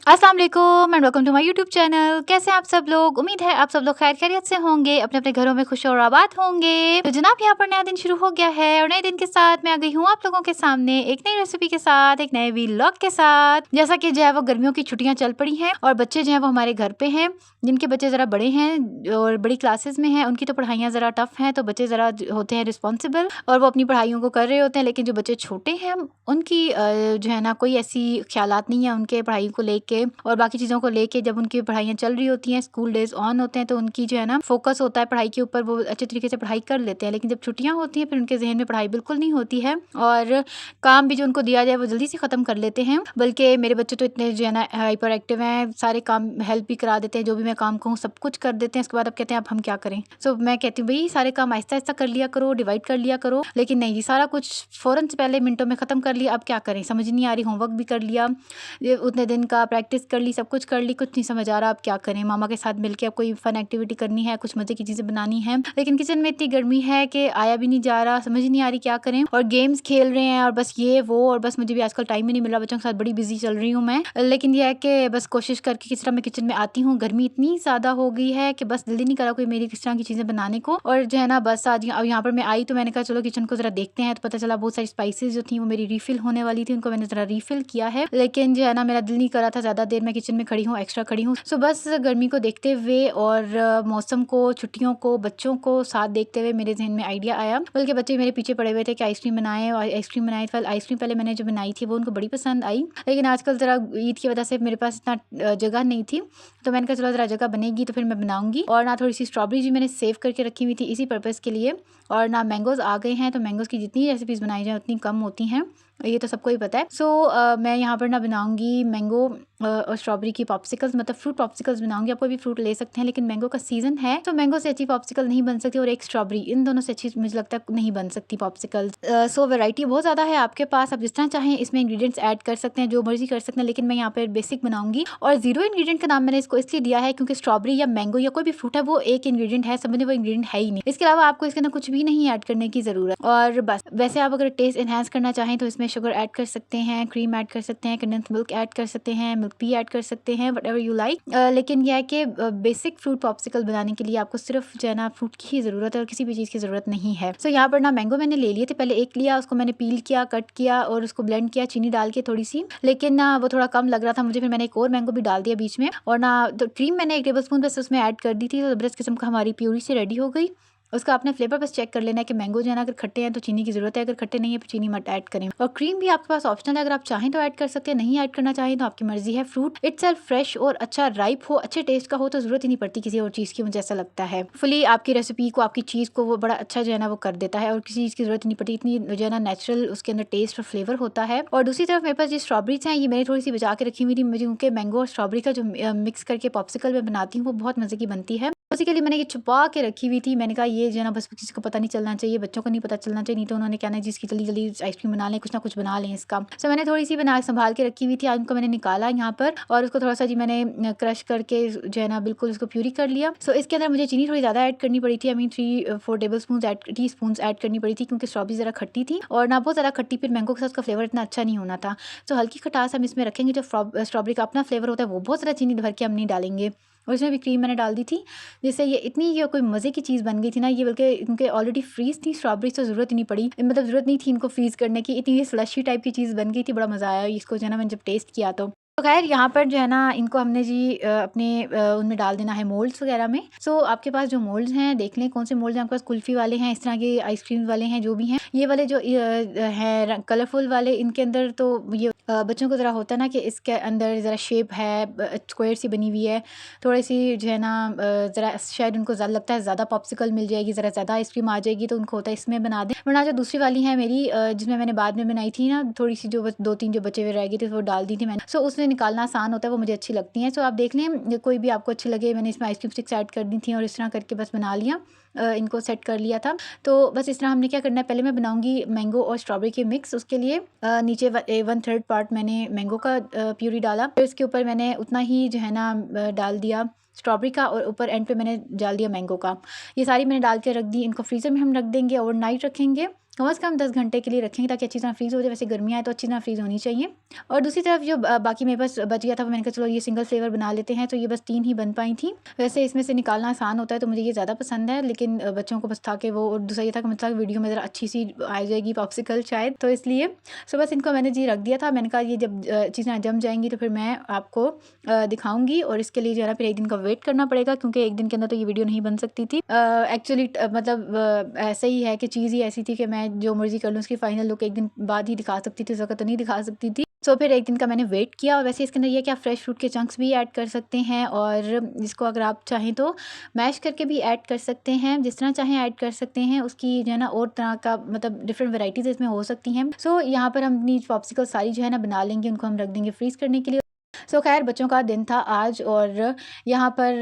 अस्सलाम वालेकुम and welcome to my YouTube channel. कैसे हैं आप सब लोग? उम्मीद है आप सब लोग खैर खैरियत से होंगे, अपने अपने घरों में खुश और आबाद होंगे। तो जनाब यहाँ पर नया दिन शुरू हो गया है और नए दिन के साथ मैं आ गई हूँ आप लोगों के सामने एक नई रेसिपी के साथ, एक नए व्लॉग के साथ। जैसा कि जो है वो गर्मियों की छुट्टियां चल पड़ी हैं और बच्चे जो है वो हमारे घर पे हैं। जिनके बच्चे ज़रा बड़े हैं और बड़ी क्लासेस में हैं उनकी तो पढ़ाइयाँ ज़रा टफ हैं, तो बच्चे ज़रा होते हैं रिस्पॉन्सिबल और वो अपनी पढ़ाइयों को कर रहे होते हैं। लेकिन जो बच्चे छोटे हैं उनकी जो है ना कोई ऐसी ख्यालात नहीं है उनके पढ़ाई को लेके और बाकी चीज़ों को लेके। जब उनकी पढ़ाइयाँ चल रही होती हैं, स्कूल डेज ऑन होते हैं, तो उनकी जो है ना फोकस होता है पढ़ाई के ऊपर, वो अच्छे तरीके से पढ़ाई कर लेते हैं। लेकिन जब छुट्टियाँ होती हैं फिर उनके जहन में पढ़ाई बिल्कुल नहीं होती है और काम भी जो उनको दिया जाए वो जल्दी से ख़त्म कर लेते हैं। बल्कि मेरे बच्चे तो इतने जो है ना हाइपर एक्टिव हैं, सारे काम हेल्प भी करा देते हैं, जो भी मैं काम कहूँ सब कुछ कर देते हैं। उसके बाद अब कहते हैं अब हम क्या करें। सो मैं कहती हूँ भाई सारे काम आहिस्ता आहिस्ता कर लिया करो, डिवाइड कर लिया करो। लेकिन नहीं जी, सारा कुछ फ़ौरन से पहले मिनटों में ख़त्म कर लिया। अब क्या करें, समझ नहीं आ रही। होमवर्क भी कर लिया, ये उतने दिन का प्रैक्टिस कर ली, सब कुछ कर ली, कुछ नहीं समझ आ रहा अब क्या करें। मामा के साथ मिलके अब कोई फन एक्टिविटी करनी है, कुछ मज़े की चीज़ें बनानी है, लेकिन किचन में इतनी गर्मी है कि आया भी नहीं जा रहा, समझ नहीं आ रही क्या करें। और गेम्स खेल रहे हैं और बस ये वो, और बस मुझे भी आजकल टाइम ही नहीं मिल रहा, बच्चों के साथ बड़ी बिजी चल रही हूँ मैं। लेकिन यह है कि बस कोशिश करके किस तरह मैं किचन में आती हूँ। गर्मी इतनी ज़्यादा हो गई है कि बस दिल ही नहीं करा कोई मेरी किस तरह की चीज़ें बनाने को। और जो है ना बस आज अब यहाँ पर मैं आई तो मैंने कहा चलो किचन को ज़रा देखते हैं, तो पता चला बहुत सारी स्पाइसेस जो थी वो मेरी रिफिल होने वाली थी, उनको मैंने ज़रा रिफिल किया है। लेकिन जो है ना मेरा दिल नहीं करा था ज़्यादा देर मैं किचन में खड़ी हूँ, एक्स्ट्रा खड़ी हूँ। सो बस गर्मी को देखते हुए और मौसम को, छुट्टियों को, बच्चों को साथ देखते हुए मेरे जहन में आइडिया आया। बल्कि बच्चे मेरे पीछे पड़े हुए थे कि आइसक्रीम बनाएं, और आइसक्रीम बनाई। फिर आइसक्रीम पहले मैंने जो बनाई थी वो उनको बड़ी पसंद आई, लेकिन आजकल ज़रा ईद की वजह से मेरे पास इतना जगह नहीं थी, तो मैंने कहा चलो ज़रा जगह बनेगी तो फिर मैं बनाऊंगी। और ना थोड़ी सी स्ट्रॉबेरी जी मैंने सेव करके रखी हुई थी इसी पर्पज़ के लिए। और ना मैंगोज़ आ गए हैं, तो मैंगोज़ की जितनी रेसिपीज़ बनाई जाए उतनी कम होती हैं, ये तो सबको ही पता है। सो मैं यहाँ पर ना बनाऊंगी मैंगो और स्ट्रॉबेरी की पॉप्सिकल्स, मतलब फ्रूट पॉप्सिकल्स बनाऊंगी। आप कोई भी फ्रूट ले सकते हैं, लेकिन मैंगो का सीजन है तो मैंगो से अच्छी पॉप्सिकल नहीं बन सकती, और एक स्ट्रॉबेरी, इन दोनों से अच्छी मुझे लगता है नहीं बन सकती पॉप्सिकल्स। सो वैरायटी बहुत ज़्यादा है आपके पास, आप जिस तरह चाहें इसमें इंग्रेडिएंट्स ऐड कर सकते हैं, जो मर्जी कर सकते हैं। लेकिन मैं यहाँ पर बेसिक बनाऊंगी और जीरो इंग्रेडिएंट का नाम मैंने इसको इसलिए दिया है क्योंकि स्ट्रॉबेरी या मैंगो या कोई भी फ्रूट है वो एक इंग्रेडिएंट है, समझने वो इंग्रेडिएंट है ही नहीं। इसके अलावा आपको इसके अंदर कुछ भी नहीं ऐड करने की ज़रूरत। और बस वैसे आप अगर टेस्ट एनहांस करना चाहें तो इसमें शुगर ऐड कर सकते हैं, क्रीम ऐड कर सकते हैं, कंडेंस मिल्क ऐड कर सकते हैं, मिल्क भी ऐड कर सकते हैं, वट एवर यू लाइक। लेकिन यह है कि बेसिक फ्रूट पॉप्सिकल बनाने के लिए आपको सिर्फ जो है ना फ्रूट की ही ज़रूरत है और किसी भी चीज़ की ज़रूरत नहीं है। सो यहाँ पर ना मैंगो मैंने ले लिए थे, पहले एक लिया, उसको मैंने पील किया, कट किया और उसको ब्लेंड किया चीनी डाल के थोड़ी सी, लेकिन ना वो थोड़ा कम लग रहा था मुझे, फिर मैंने एक और मैंगो भी डाल दिया बीच में। और ना तो क्रीम मैंने 1 टेबल स्पून बस उसमें ऐड कर दी थी, तो ज़बरदस्त किस्म का हमारी प्यूरी से रेडी हो गई। उसका अपने फ्लेवर बस चेक कर लेना है कि मैंगो जो है ना अगर खट्टे हैं तो चीनी की ज़रूरत है, अगर खट्टे नहीं है तो चीनी मत ऐड करें। और क्रीम भी आपके पास ऑप्शनल है, अगर आप चाहें तो ऐड कर सकते हैं, नहीं ऐड करना चाहें तो आपकी मर्जी है। फ्रूट इटसेल्फ फ्रेश और अच्छा राइप हो, अच्छे टेस्ट का हो, तो ज़रूरत ही नहीं पड़ती किसी और चीज़ की, मुझे ऐसा लगता है। फुली आपकी रेसिपी को, आपकी चीज़ को वो बड़ा अच्छा जो है ना वो कर देता है और किसी चीज़ की ज़रूरत नहीं पड़ती, इतनी जो है ना नेचुरल उसके अंदर टेस्ट और फ्लेवर होता है। और दूसरी तरफ मेरे पास ये स्ट्रॉबेरीज हैं, ये मैंने थोड़ी सी बचा के रखी हुई थी मुझे, क्योंकि मैंगो और स्ट्रॉबेरी का जो मिक्स करके पॉप्सिकल में बनाती हूँ वो बहुत मज़े की बनती है। उसी के लिए मैंने ये छुपा के रखी हुई थी। मैंने कहा ये जो है ना बस किसी को पता नहीं चलना चाहिए, बच्चों को नहीं पता चलना चाहिए, नहीं तो उन्होंने कहना है जिसकी जल्दी जल्दी आइसक्रीम बना लें, कुछ ना कुछ बना लें इसका। सो मैंने थोड़ी सी बना संभाल के रखी हुई थी, आज उनको मैंने निकाला यहाँ पर और उसको थोड़ा सा जी मैंने क्रश करके जो है ना बिल्कुल उसको प्यूरी कर लिया। सो इसके अंदर मुझे चीनी थोड़ी ज़्यादा ऐड करनी पड़ी थी, I mean 3-4 table spoon tea spoon add करनी पड़ी थी, क्योंकि स्ट्रॉबेरी ज़रा खट्टी थी और ना बहुत ज़्यादा खट्टी, फिर मैंगो के साथ उसका फ्लेवर इतना अच्छा नहीं होना था। सो हल्की खटास हम इसमें रखेंगे, जो स्ट्रॉबेरी का अपना फ्लेवर होता है वो बहुत ज़्यादा चीनी भर के हम नहीं डालेंगे। और इसमें भी क्रीम मैंने डाल दी थी, जिससे ये इतनी ये कोई मज़े की चीज़ बन गई थी ना ये, बल्कि इनके ऑलरेडी फ्रीज़ थी स्ट्रॉबेरी, तो ज़रूरत ही नहीं पड़ी, मतलब ज़रूरत नहीं थी इनको फ्रीज़ करने की, इतनी ये स्लशी टाइप की चीज़ बन गई थी। बड़ा मज़ा आया इसको जो है ना मैंने जब टेस्ट किया तो खैर यहाँ पर जो है ना इनको हमने जी अपने उनमें डाल देना है मोल्ड्स वगैरह में। सो आपके पास जो मोल्ड्स हैं देख लें कौन से मोल्ड्स हैं आपके पास, कुल्फ़ी वाले हैं, इस तरह के आइसक्रीम वाले हैं, जो भी हैं ये वाले जो हैं कलरफुल वाले, इनके अंदर तो ये बच्चों को ज़रा होता है ना कि इसके अंदर ज़रा शेप है, स्क्वायर सी बनी हुई है, थोड़ी सी जो है ना ज़रा शायद उनको ज़्यादा लगता है ज़्यादा पॉप्सिकल मिल जाएगी, ज़रा ज़्यादा आइसक्रीम आ जाएगी, तो उनको होता है इसमें बना दें। वरना जो दूसरी वाली है मेरी जिसमें मैंने बाद में बनाई थी ना, थोड़ी सी जो 2-3 जो बचे हुए रह गए थे वो डाल दी थी मैंने। सो उसमें निकालना आसान होता है, वो मुझे अच्छी लगती हैं। सो आप देख लें कोई भी आपको अच्छी लगे, मैंने इसमें आइसक्रीम स्टिक्स ऐड कर दी थी और इस तरह करके बस बना लिया, इनको सेट कर लिया था। तो बस इस तरह हमने क्या करना है, पहले मैं बनाऊंगी मैंगो और स्ट्रॉबेरी के मिक्स। उसके लिए नीचे 1/3 पार्ट मैंने मैंगो का प्यूरी डाला, फिर इसके ऊपर मैंने उतना ही जो है ना डाल दिया स्ट्रॉबेरी का, और ऊपर एंड पे मैंने डाल दिया मैंगो का। ये सारी मैंने डाल के रख दी, इनको फ्रीज़र में हम रख देंगे, ओवरनाइट रखेंगे कम से कम 10 घंटे के लिए रखेंगे ताकि अच्छी तरह फ्रीज़ हो जाए। वैसे गर्मियाँ हैं तो अच्छी तरह फ्रीज़ होनी चाहिए। और दूसरी तरफ जो बाकी मेरे पास बच गया था, वो मैंने कहा चलो ये सिंगल फ्लेवर बना लेते हैं, तो ये बस 3 ही बन पाई थी। वैसे इसमें से निकालना आसान होता है तो मुझे ये ज़्यादा पसंद है, लेकिन बच्चों को बस था कि वो, और दूसरा ये था कि मतलब वीडियो में ज़रा अच्छी सी आ जाएगी पॉप्सिकल शायद, तो इसलिए सो बस इनको मैंने जी रख दिया था। मैंने कहा ये जब चीज़ें जम जाएंगी तो फिर मैं आपको दिखाऊंगी, और इसके लिए जो है ना फिर एक दिन का वेट करना पड़ेगा, क्योंकि एक दिन के अंदर तो ये वीडियो नहीं बन सकती थी। एक्चुअली मतलब ऐसा ही है कि चीज़ ही ऐसी थी कि मैं जो मर्ज़ी कर लूँ उसकी फाइनल लुक एक दिन बाद ही दिखा सकती थी, उस वक्त तो नहीं दिखा सकती थी। सो फिर एक दिन का मैंने वेट किया। और वैसे इसके अंदर ये कि आप फ्रेश फ्रूट के चंक्स भी ऐड कर सकते हैं, और इसको अगर आप चाहें तो मैश करके भी ऐड कर सकते हैं, जिस तरह चाहें ऐड कर सकते हैं। उसकी जो है ना और तरह का मतलब डिफरेंट वैराइटीज़ इसमें हो सकती हैं। सो यहाँ पर हम अपनी पॉप्सिकल सारी जो है ना बना लेंगे, उनको हम रख देंगे फ्रीज़ करने के लिए। सो खैर बच्चों का दिन था आज, और यहाँ पर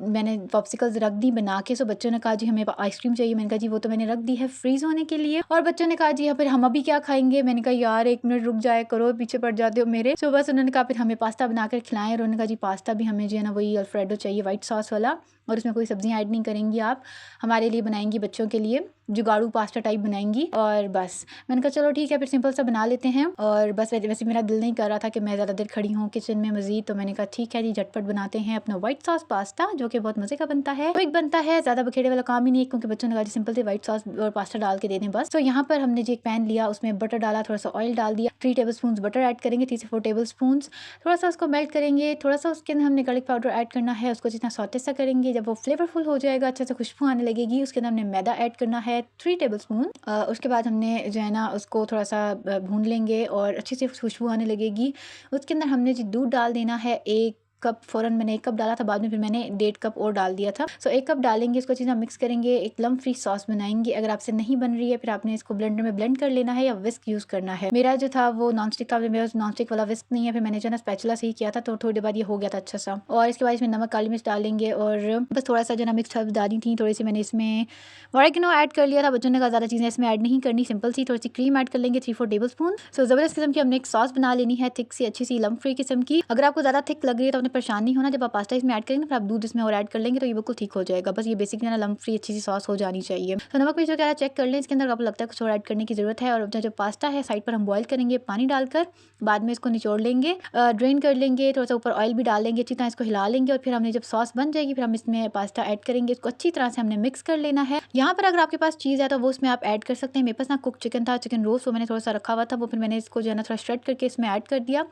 मैंने पॉप्सिकल्स रख दी बना के। सो बच्चों ने कहा जी हमें आइसक्रीम चाहिए। मैंने कहा जी वो तो मैंने रख दी है फ्रीज़ होने के लिए। और बच्चों ने कहा जी यहाँ पर हम अभी क्या खाएंगे। मैंने कहा यार 1 मिनट रुक जाया करो, पीछे पड़ जाते हो मेरे। सो बस उन्होंने कहा फिर हमें पास्ता बना कर खिलाएं, और उन्होंने कहा जी पास्ता भी हमें जो है ना वही अल्फ्रेडो चाहिए, वाइट सॉस वाला, और उसमें कोई सब्जियां ऐड नहीं करेंगी आप, हमारे लिए बनाएंगी, बच्चों के लिए जुगाड़ू पास्ता टाइप बनाएंगी। और बस मैंने कहा चलो ठीक है फिर सिंपल सा बना लेते हैं। और बस वैसे मेरा दिल नहीं कर रहा था कि मैं ज़्यादा देर खड़ी हूँ किचन में मज़ीद, तो मैंने कहा ठीक है जी झटपट बनाते हैं अपना वाइट सॉस पास्ता, जो कि बहुत मज़े का बनता है, क्विक बनता है, ज़्यादा बखेड़े वाला काम ही नहीं है, क्योंकि बच्चों ने कहा जी सिंपल से वाइट सॉस और पास्ता डाल के दे दें बस। तो यहाँ पर हमने जी एक पैन लिया, उसमें बटर डाला, थोड़ा सा ऑयल डाल दिया, 3 टेबल स्पून बटर ऐड करेंगे, 3 से 4 टेबल स्पून, थोड़ा सा उसको मेल्ट करेंगे। थोड़ा सा उसके अंदर हमने गार्लिक पाउडर ऐड करना है, उसको जितना सॉटे सा करेंगे, जब वो फ्लेवरफुल हो जाएगा, अच्छे से खुशबू आने लगेगी, उसके अंदर हमने मैदा ऐड करना है 3 टेबल स्पून। उसके बाद हमने जो है ना उसको थोड़ा सा भून लेंगे और अच्छे से खुशबू आने लगेगी। उसके अंदर हमने जी दूध डाल देना है 1 कप। फ़ौरन मैंने 1 कप डाला था, बाद में फिर मैंने 1.5 कप और डाल दिया था। सो 1 कप डालेंगे, इसको अच्छी तरह मिक्स करेंगे, एक लम्प फ्री सॉस बनाएंगे। अगर आपसे नहीं बन रही है फिर आपने इसको ब्लेंडर में ब्लेंड कर लेना है या विस्क यूज़ करना है। मेरा जो था वो नॉन स्टिक था, मेरा नॉन स्टिक वाला विस्क नहीं है, फिर मैंने जो है ना स्पैचुला से ही किया था, तो थोड़ी देर बाद ये हो गया था अच्छा सा। और इसके बाद इसमें नमक काली मिर्च डालेंगे, और बस थोड़ा सा जो ना मिक्स हर्ब्स डाली थी, थोड़ी सी मैंने इसमें ऑरिगेनो ऐड कर लिया था। बच्चों ने कहा ज़्यादा चीज़ें इसमें ऐड नहीं करनी, सिंपल सी थोड़ी सी क्रीम ऐड कर लेंगे 3-4 टेबल स्पून। सो ज़बरदस्त किस्म की हमने एक सॉस बना लेनी है, थिक सी अच्छी सी लम्प फ्री किस्म की। अगर आपको ज़्यादा थिक लग रही है तो आपने परेशान नहीं होना, जब आप पास्ता इसमें ऐड करेंगे फिर आप दूध इसमें और ऐड कर लेंगे तो ये बिल्कुल ठीक हो जाएगा। बस ये बेसिक ना लम्प फ्री अच्छी सी सॉस हो जानी चाहिए। तो नमक मिर्च वगैरह चेक कर लें, इसके अंदर आपको लगता है कुछ और ऐड करने की ज़रूरत है। और जो पास्ता है साइड पर हम बॉईल करेंगे पानी डालकर, बाद में इसको निचोड़ लेंगे, ड्रेन कर लेंगे, थोड़ा सा ऊपर ऑयल भी डाल लेंगे, अच्छी तरह इसको हिला लेंगे। और फिर हमने जब सॉस बन जाएगी फिर हम इसमें पास्ता ऐड करेंगे, इसको अच्छी तरह से हमने मिक्स कर लेना है। यहाँ पर अगर आपके पास चीज़ है तो वो उसमें आप ऐड कर सकते हैं। मेरे पास ना कुक चिकन था, चिकन रोस्ट, वो मैंने थोड़ा सा रखा हुआ था, वो फिर मैंने इसको जो है ना थोड़ा श्रेड करके इसमें ऐड कर दिया।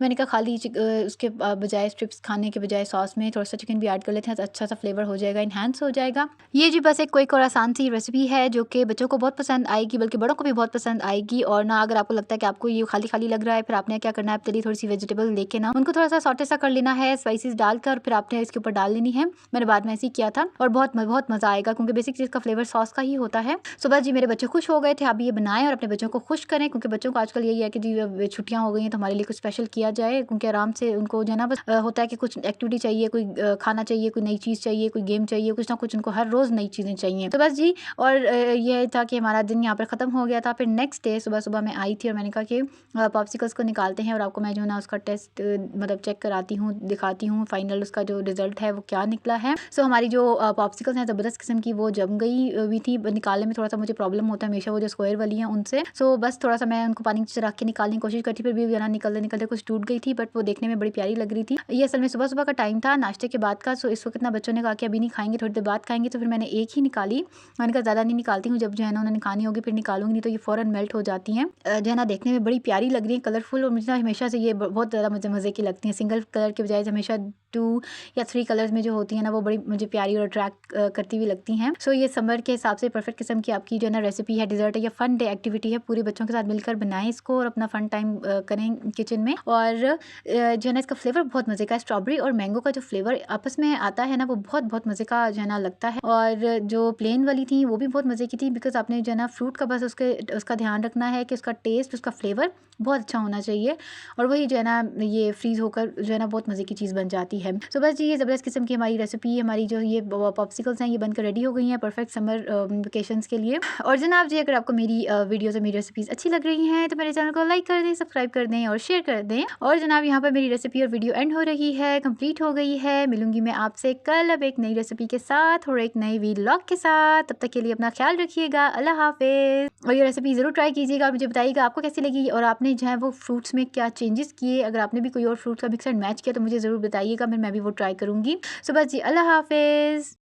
मैंने कहा खाली उसके बजाय स्ट्रिप्स खाने के बजाय सॉस में थोड़ा सा चिकन भी ऐड कर लेते हैं तो अच्छा सा फ्लेवर हो जाएगा, इन्हांस हो जाएगा। ये जी बस एक क्विक और आसान सी रेसिपी है जो कि बच्चों को बहुत पसंद आएगी, बल्कि बड़ों को भी बहुत पसंद आएगी। और ना अगर आपको लगता है कि आपको ये खाली खाली लग रहा है, फिर आपने क्या करना है, चलिए थोड़ी सी वेजिटेबल लेके ना उनको थोड़ा सा सॉटे सा कर लेना है, स्पाइसेस डालकर फिर आपने इसके ऊपर डाल लेनी है। मैंने बाद में ऐसे ही किया था और बहुत बहुत मज़ा आएगा, क्योंकि बेसिक चीज़ का फ्लेवर सॉस का ही होता है। सो बस जी मेरे बच्चे खुश हो गए थे, आप ये बनाएं और अपने बच्चों को खुश करें, क्योंकि बच्चों को आजकल यही है कि जी छुट्टियां हो गई हैं तो हमारे लिए कुछ स्पेशल किया जाए, क्योंकि आराम से उनको जो है ना बस होता है कि कुछ एक्टिविटी चाहिए, कोई खाना चाहिए, कोई नई चीज़ चाहिए, कोई गेम चाहिए, कुछ ना कुछ उनको हर रोज़ नई चीज़ें चाहिए। तो बस जी, और ये था कि हमारा दिन यहाँ पर ख़त्म हो गया था। फिर नेक्स्ट डे सुबह सुबह मैं आई थी और मैंने कहा कि पॉप्सिकल्स को निकालते हैं और आपको मैं जो है ना उसका टेस्ट मतलब चेक कराती हूँ, दिखाती हूँ फाइनल उसका जो रिजल्ट है वो क्या निकला है। सो हमारी जो पॉप्सिकल्स हैं ज़बरदस्त किस्म की वो जम गई हुई थी, निकालने में थोड़ा सा मुझे प्रॉब्लम होता है हमेशा, वो जो स्क्वायर वाली हैं उनसे। सो बस थोड़ा सा मैं उनको पानी से रख के निकालने की कोशिश करती, फिर भी ना निकलते निकलते कुछ टूट गई थी, बट वो देखने में बड़ी प्यारी लग रही थी। ये असल में सुबह सुबह का टाइम था, नाश्ते के बाद का। सो इस वक्त ना बच्चों ने कहा कि अभी नहीं खाएंगे, थोड़ी देर बाद खाएंगे, तो फिर मैंने एक ही निकाली। मैंने कहा ज़्यादा नहीं निकालती हूँ, जब जो है ना उन्होंने खानी होगी फिर निकालूंगी, नहीं तो ये फ़ौरन मेल्ट हो जाती हैं। जो है ना देखने में बड़ी प्यारी लग रही है, कलरफुल, और मुझे हमेशा से ये बहुत ज़्यादा मुझे मज़े की लगती हैं। सिंगल कलर के बजाय हमेशा 2 या 3 कलर्स में जो होती हैं ना वो बड़ी मुझे प्यारी और अट्रैक्ट करती हुई लगती हैं। सो ये समर के हिसाब से परफेक्ट किस्म की आपकी जो है ना रेसिपी है, डिज़र्ट है या फन डे एक्टिविटी है, पूरे बच्चों के साथ मिलकर बनाएं इसको और अपना फन टाइम करें किचन में। और जो है ना इसका फ्लेवर बहुत मज़े का, स्ट्रॉबेरी और मैंगो का जो फ्लेवर आपस में आता है ना वो बहुत बहुत मज़े का जो है ना लगता है। और जो प्लेन वाली थी वो भी बहुत मज़े की थी, बिकॉज आपने जो है ना फ्रूट का बस उसका ध्यान रखना है कि उसका टेस्ट, उसका फ्लेवर बहुत अच्छा होना चाहिए, और वही जो है ना ये फ्रीज़ होकर जो है ना बहुत मज़े की चीज़ बन जाती है। सो बस जी ये ज़बरदस्त किस्म की हमारी रेसिपी, हमारी जो ये पॉप्सिकल्स हैं ये बनकर रेडी हो गई हैं परफेक्ट समर वेकेशंस के लिए। और जनाब जी अगर आपको मेरी वीडियोज़ और मेरी रेसिपीज़ अच्छी लग रही हैं तो मेरे चैनल को लाइक कर दें, सब्सक्राइब कर दें और शेयर कर दें। और जनाब यहाँ पर मेरी रेसिपी और वीडियो एंड हो रही है, कंप्लीट हो गई है। मिलूंगी मैं आपसे कल अब एक नई रेसिपी के साथ और एक नई व्लॉग के साथ। तब तक के लिए अपना ख्याल रखिएगा। अल्लाह हाफिज़। और ये रेसिपी ज़रूर ट्राई कीजिएगा और मुझे बताइएगा आपको कैसी लगी और आपने जो है वो फ्रूट्स में क्या चेंजेस किए। अगर आपने भी कोई और फ्रूट का मिक्स एंड मैच किया तो मुझे ज़रूर बताइएगा, फिर मैं भी वो ट्राई करूँगी। सो बस जी अल्लाह हाफिज़।